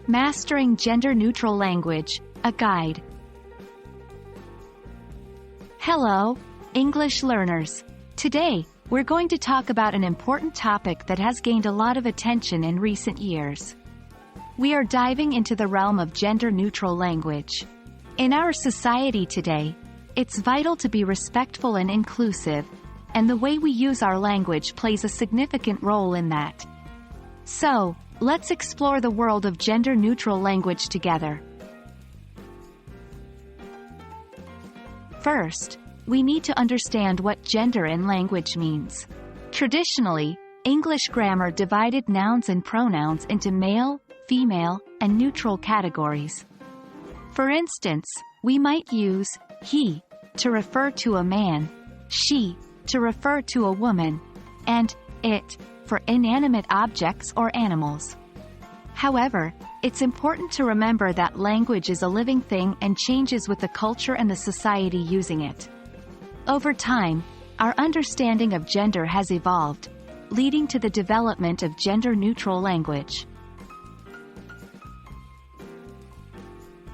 Mastering Gender-Neutral Language, a Guide. Hello, English learners. Today, we're going to talk about an important topic that has gained a lot of attention in recent years. We are diving into the realm of gender-neutral language. In our society today, it's vital to be respectful and inclusive, and the way we use our language plays a significant role in that. So, let's explore the world of gender-neutral language together. First, we need to understand what gender in language means. Traditionally, English grammar divided nouns and pronouns into male, female, and neutral categories. For instance, we might use he to refer to a man, she to refer to a woman, and it for inanimate objects or animals. However, it's important to remember that language is a living thing and changes with the culture and the society using it. Over time, our understanding of gender has evolved, leading to the development of gender-neutral language.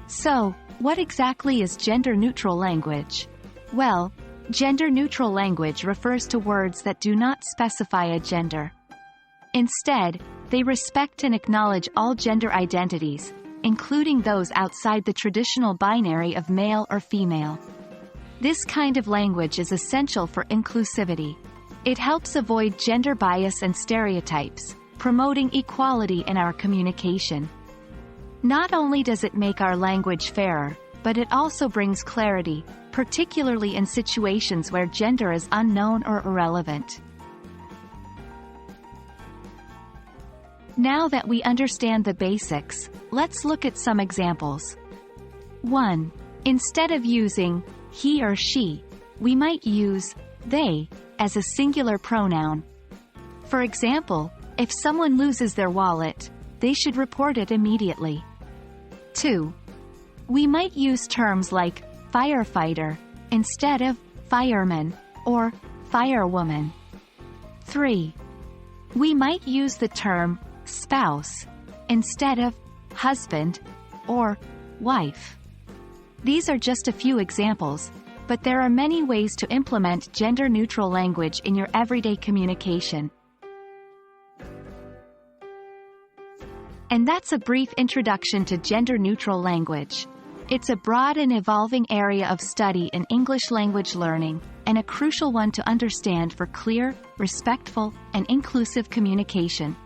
So, what exactly is gender-neutral language? Well, gender-neutral language refers to words that do not specify a gender. Instead, they respect and acknowledge all gender identities, including those outside the traditional binary of male or female. This kind of language is essential for inclusivity. It helps avoid gender bias and stereotypes, promoting equality in our communication. Not only does it make our language fairer, but it also brings clarity, particularly in situations where gender is unknown or irrelevant. Now that we understand the basics, let's look at some examples. 1. Instead of using he or she, we might use they as a singular pronoun. For example, if someone loses their wallet, they should report it immediately. 2. We might use terms like firefighter instead of fireman or firewoman. 3. We might use the term spouse instead of husband or wife. These are just a few examples, but there are many ways to implement gender-neutral language in your everyday communication. And that's a brief introduction to gender-neutral language. It's a broad and evolving area of study in English language learning, and a crucial one to understand for clear, respectful, and inclusive communication.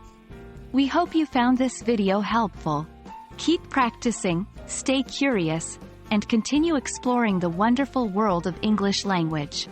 We hope you found this video helpful. Keep practicing, stay curious, and continue exploring the wonderful world of English language.